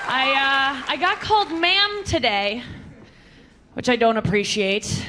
I got called ma'am today, which I don't appreciate.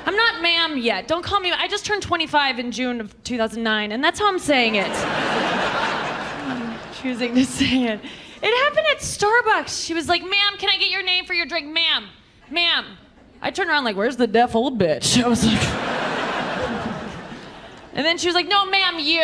I'm not ma'am yet. Don't call me. I just turned 25 in June of 2009, and that's how I'm saying it. I'm choosing to say it. It happened at Starbucks. She was like, ma'am, can I get your name for your drink? Ma'am, ma'am. I turned around like, where's the deaf old bitch? I was like... And then she was like, no, ma'am, you.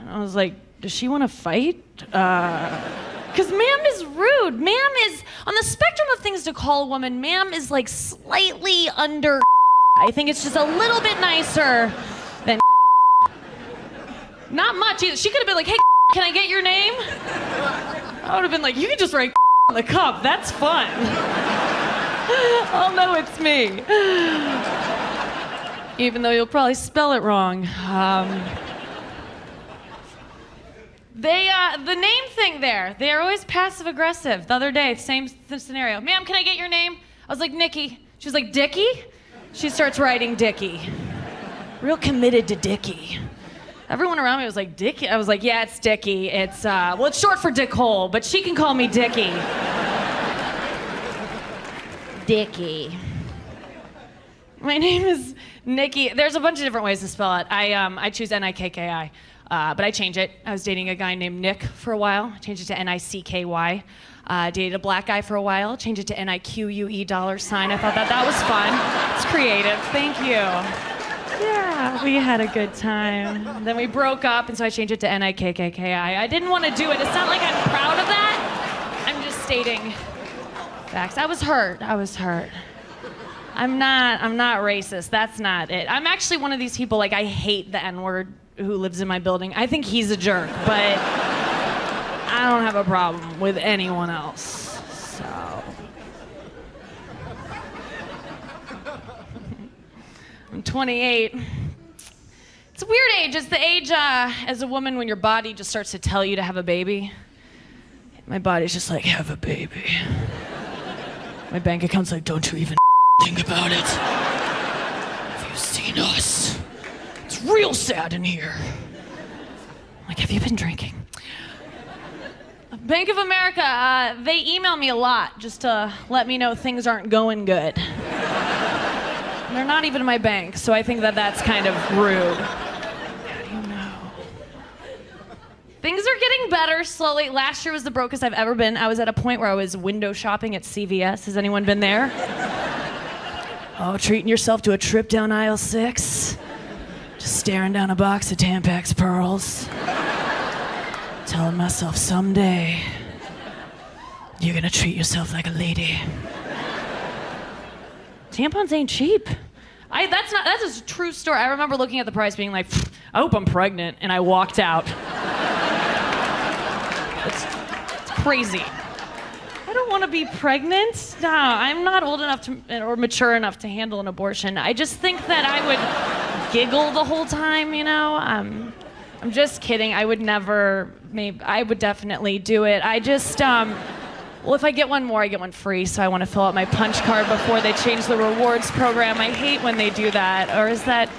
And I was like, does she want to fight? Because ma'am is rude. Ma'am is, on the spectrum of things to call a woman, ma'am is like slightly under. I think it's just a little bit nicer than. Not much either. She could have been like, hey, can I get your name? I would have been like, you can just write on the cup. That's fun. Oh no, it's me. Even though you'll probably spell it wrong. The name thing there, they're always passive aggressive. The other day, same scenario. Ma'am, can I get your name? I was like, Nikki. She was like, Dicky? She starts writing Dicky. Real committed to Dicky. Everyone around me was like, Dicky? I was like, yeah, it's Dicky. It's, well, it's short for Dick Hole, but she can call me Dicky. Dicky. My name is Nikki. There's a bunch of different ways to spell it. I choose Nikki, but I change it. I was dating a guy named Nick for a while. I changed it to Nicky. Dated a black guy for a while. Changed it to NIQUE $sign. I thought that was fun. It's creative. Thank you. Yeah, we had a good time. Then we broke up, and so I changed it to Nikki. I didn't want to do it. It's not like I'm proud of that. I'm just stating facts. I was hurt. I'm not racist. That's not it. I'm actually one of these people, like, I hate the N-word who lives in my building. I think he's a jerk, but I don't have a problem with anyone else, so. I'm 28. It's a weird age. It's the age as a woman when your body just starts to tell you to have a baby. My body's just like, have a baby. My bank account's like, don't you even think about it. Have you seen us? It's real sad in here. I'm like, have you been drinking? Bank of America, they email me a lot just to let me know things aren't going good. They're not even my bank, so I think that's kind of rude. How do you know? Things are getting better slowly. Last year was the brokest I've ever been. I was at a point where I was window shopping at CVS. Has anyone been there? Oh, treating yourself to a trip down aisle 6? Just staring down a box of Tampax pearls. Telling myself someday, you're gonna treat yourself like a lady. Tampons ain't cheap. That's a true story. I remember looking at the price being like, I hope I'm pregnant, and I walked out. It's crazy. I don't want to be pregnant. No, I'm not old enough or mature enough to handle an abortion. I just think that I would giggle the whole time, you know? I'm just kidding. I would never, I would definitely do it. I just, well, if I get one more, I get one free, so I want to fill out my punch card before they change the rewards program. I hate when they do that. Or is that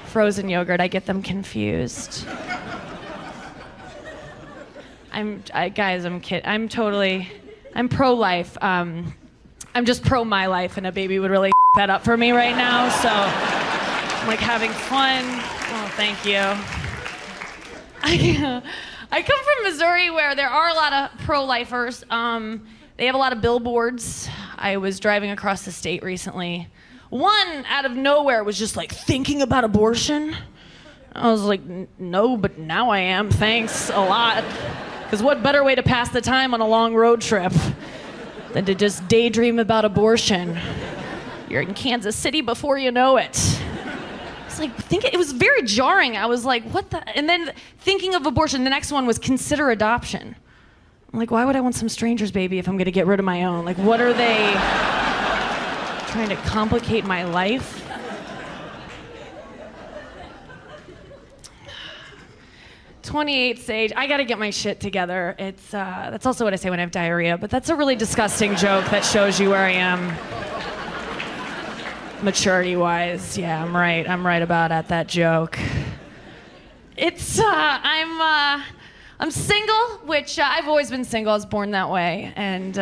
frozen yogurt? I get them confused. Guys, I'm kidding. I'm pro-life. I'm just pro my life, and a baby would really that up for me right now, so I'm like having fun. Oh, thank you. I come from Missouri where there are a lot of pro-lifers. They have a lot of billboards. I was driving across the state recently. One out of nowhere was just like thinking about abortion. I was like, no, but now I am. Thanks a lot. Because what better way to pass the time on a long road trip than to just daydream about abortion? You're in Kansas City before you know it. It's like, it was very jarring. I was like, what the? And then thinking of abortion, the next one was consider adoption. I'm like, why would I want some stranger's baby if I'm gonna get rid of my own? Like, what are they trying to complicate my life? 28 stage. I gotta get my shit together. That's also what I say when I have diarrhea, but that's a really disgusting joke that shows you where I am maturity-wise. Yeah, I'm right about that joke. I'm I'm single, which I've always been single. I was born that way, and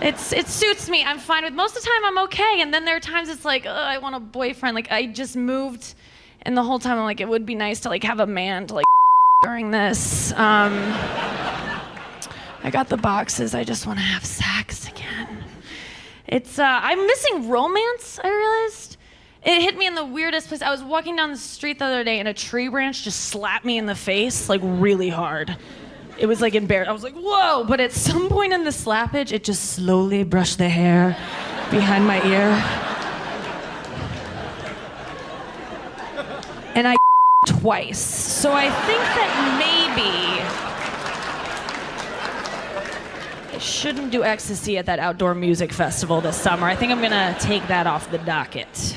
it suits me. I'm fine with. Most of the time, I'm okay, and then there are times it's like, I want a boyfriend. Like I just moved, and the whole time I'm like, it would be nice to like have a man to like during this. I got the boxes. I just want to have sex again. I'm missing romance. I realized. It hit me in the weirdest place. I was walking down the street the other day and a tree branch just slapped me in the face, like really hard. It was like embarrassing. I was like, whoa! But at some point in the slappage, it just slowly brushed the hair behind my ear. And I twice. So I think that maybe I shouldn't do ecstasy at that outdoor music festival this summer. I think I'm gonna take that off the docket.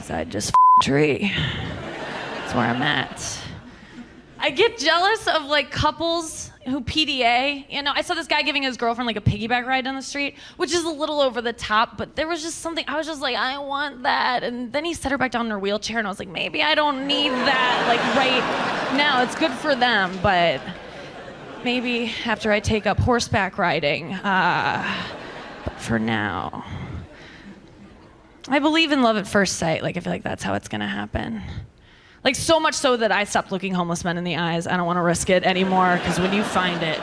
I just tree. That's where I'm at. I get jealous of like couples who PDA. You know, I saw this guy giving his girlfriend like a piggyback ride down the street, which is a little over the top, but there was just something, I was just like, I want that. And then he set her back down in her wheelchair and I was like, maybe I don't need that like right now. It's good for them, but maybe after I take up horseback riding. But for now. I believe in love at first sight. Like, I feel like that's how it's gonna happen. Like, so much so that I stopped looking homeless men in the eyes. I don't wanna risk it anymore, because when you find it...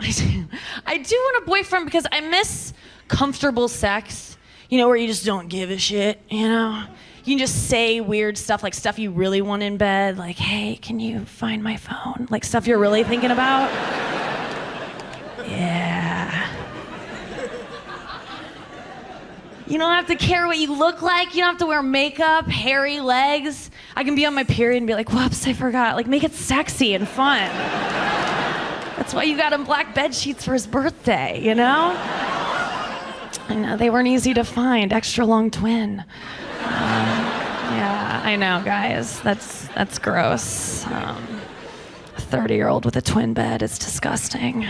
I do want a boyfriend because I miss comfortable sex. You know, where you just don't give a shit, you know? You can just say weird stuff, like stuff you really want in bed. Like, hey, can you find my phone? Like, stuff you're really thinking about. Yeah. You don't have to care what you look like. You don't have to wear makeup, hairy legs. I can be on my period and be like, whoops, I forgot. Like, make it sexy and fun. That's why you got him black bed sheets for his birthday, you know? I know, they weren't easy to find. Extra long twin. Yeah, I know, guys. That's gross. A 30-year-old with a twin bed is disgusting.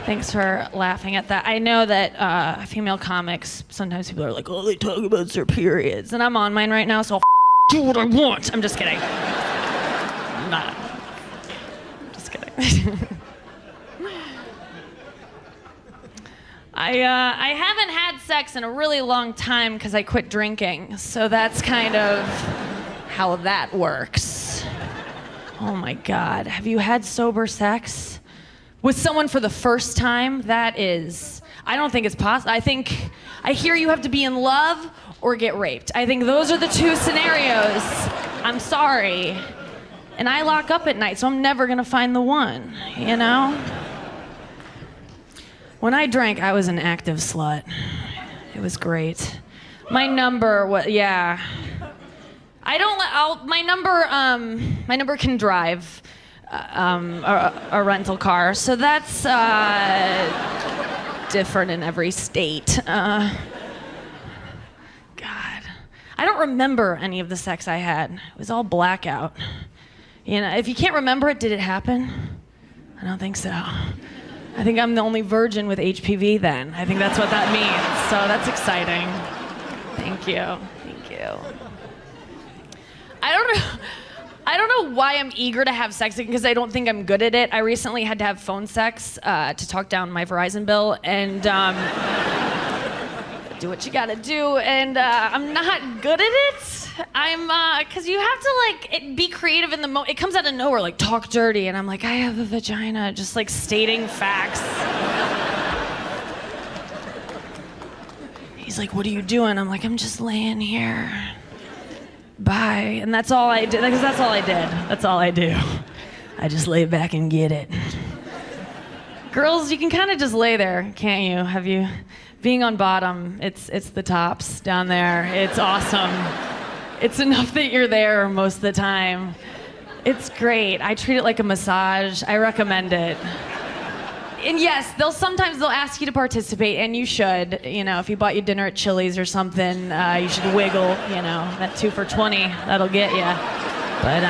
Thanks for laughing at that. I know that female comics, sometimes people are like, oh, they talk about their periods. And I'm on mine right now, so I'll do what I want. I'm just kidding. I'm not. Just kidding. I haven't had sex in a really long time because I quit drinking. So that's kind of how that works. Oh my God. Have you had sober sex? With someone for the first time, that is, I don't think it's possible. I hear you have to be in love or get raped. I think those are the two scenarios. I'm sorry. And I lock up at night, so I'm never gonna find the one, you know? When I drank, I was an active slut. It was great. My number was, yeah. My number can drive. A rental car, so that's different in every state. God, I don't remember any of the sex I had. It was all blackout. You know, if you can't remember it, did it happen? I don't think so. I think I'm the only virgin with HPV then. I think that's what that means, so that's exciting. Thank you. I don't know why I'm eager to have sex because I don't think I'm good at it. I recently had to have phone sex to talk down my Verizon bill and do what you gotta do. And I'm not good at it. Cause you have to be creative in the moment. It comes out of nowhere, like talk dirty. And I'm like, I have a vagina, just like stating facts. He's like, what are you doing? I'm like, I'm just laying here. Bye. And that's all I did, because that's all I did. That's all I do. I just lay back and get it. Girls, you can kind of just lay there, can't you? Being on bottom, it's the tops down there. It's awesome. It's enough that you're there most of the time. It's great. I treat it like a massage. I recommend it. And yes, they'll ask you to participate, and you should. You know, if you bought you dinner at Chili's or something, you should wiggle. You know, that 2 for $20, that'll get you. But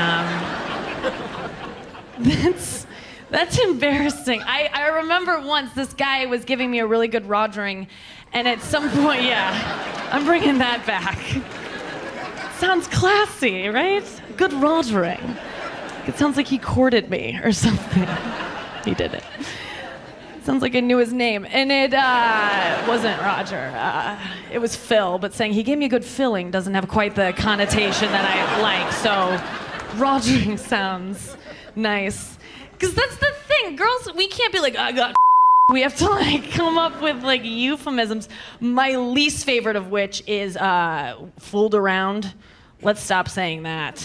that's embarrassing. I remember once this guy was giving me a really good rogering, and at some point, yeah, I'm bringing that back. Sounds classy, right? good Rodering. It sounds like he courted me or something. He did it. Sounds like I knew his name. And it wasn't Roger. It was Phil, but saying he gave me a good filling doesn't have quite the connotation that I like. So Rodering sounds nice. Because that's the thing. Girls, we can't be like, I got we have to like come up with like euphemisms. My least favorite of which is fooled around. Let's stop saying that.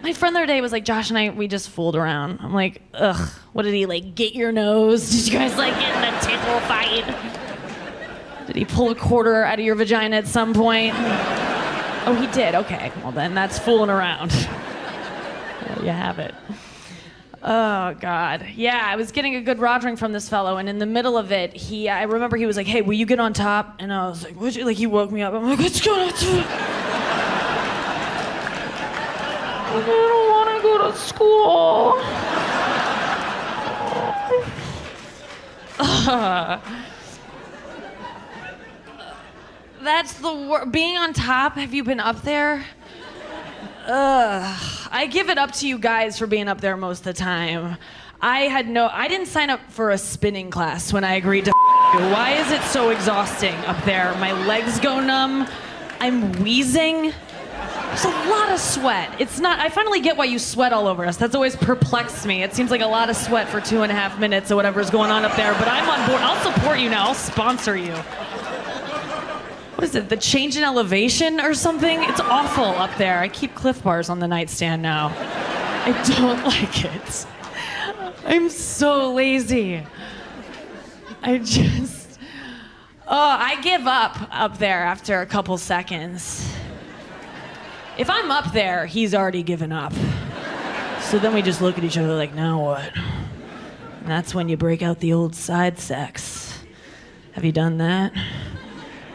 My friend the other day was like, Josh and we just fooled around. I'm like, ugh, what did he like, get your nose? Did you guys like get in a tickle fight? Did he pull a quarter out of your vagina at some point? Oh, he did, okay. Well then, that's fooling around. There you have it. Oh, God. Yeah, I was getting a good Rodering from this fellow, and in the middle of it, I remember he was like, hey, will you get on top? And I was like, would you? Like, he woke me up. I'm like, let's go on top. I don't want to go to school. That's the worst. Being on top, have you been up there? I give it up to you guys for being up there most of the time. I didn't sign up for a spinning class when I agreed to you. Why is it so exhausting up there? My legs go numb. I'm wheezing. There's a lot of sweat. I finally get why you sweat all over us. That's always perplexed me. It seems like a lot of sweat for 2.5 minutes or whatever's going on up there, but I'm on board. I'll support you now. I'll sponsor you. What is it, the change in elevation or something? It's awful up there. I keep Cliff Bars on the nightstand now. I don't like it. I'm so lazy. I give up there after a couple seconds. If I'm up there, he's already given up. So then we just look at each other like, now what? And that's when you break out the old side sex. Have you done that?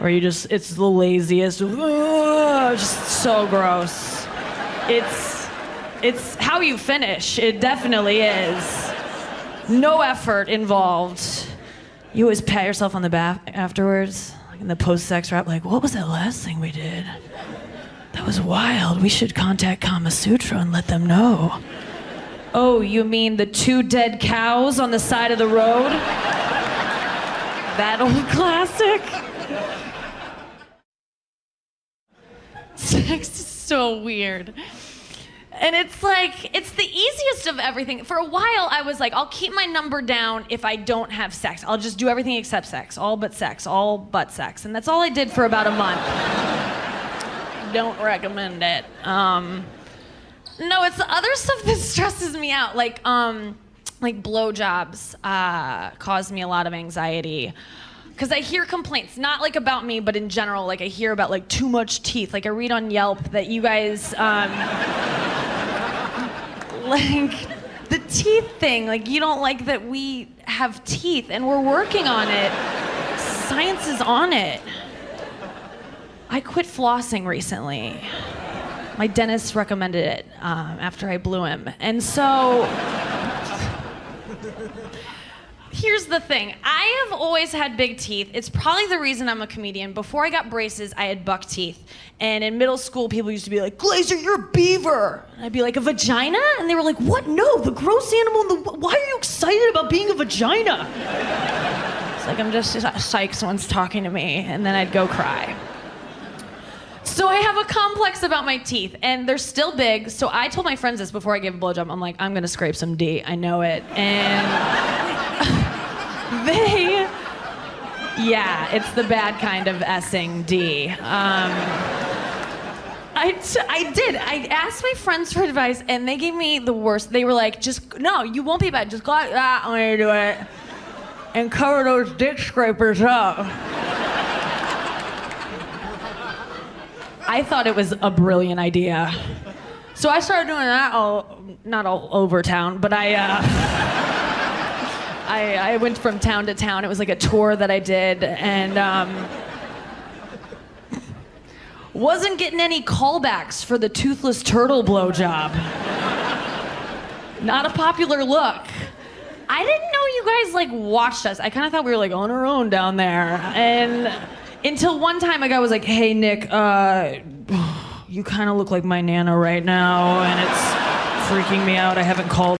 Or it's the laziest, just so gross. It's how you finish. It definitely is. No effort involved. You always pat yourself on the back afterwards, like in the post-sex rap, like, what was that last thing we did? That was wild. We should contact Kama Sutra and let them know. Oh, you mean the 2 dead cows on the side of the road? That old classic? Sex is so weird. And it's like, it's the easiest of everything. For a while, I was like, I'll keep my number down if I don't have sex. I'll just do everything except sex. All but sex. And that's all I did for about a month. Don't recommend it. No, it's the other stuff that stresses me out. Like blowjobs cause me a lot of anxiety. Because I hear complaints, not like about me, but in general, like I hear about like too much teeth. Like I read on Yelp that you guys, like the teeth thing, like you don't like that we have teeth and we're working on it. Science is on it. I quit flossing recently. My dentist recommended it after I blew him. And so, here's the thing. I have always had big teeth. It's probably the reason I'm a comedian. Before I got braces, I had buck teeth. And in middle school, people used to be like, Glaser, you're a beaver. And I'd be like, a vagina? And they were like, what? No, the gross animal in the... Why are you excited about being a vagina? It's like, I'm just psyched someone's talking to me. And then I'd go cry. So I have a complex about my teeth, and they're still big. So I told my friends this before I gave a blowjob. I'm like, I'm gonna scrape some D. I know it. And yeah, it's the bad kind of S-ing D. I did. I asked my friends for advice, and they gave me the worst. They were like, no, you won't be bad. Just go like that when you do it, and cover those dick scrapers up. I thought it was a brilliant idea. So I started doing that, not all over town, but I went from town to town. It was like a tour that I did, and wasn't getting any callbacks for the toothless turtle blowjob. Not a popular look. I didn't know you guys like watched us. I kind of thought we were like on our own down there, and until one time a guy was like, hey Nick, you kind of look like my Nana right now, and it's freaking me out. I haven't called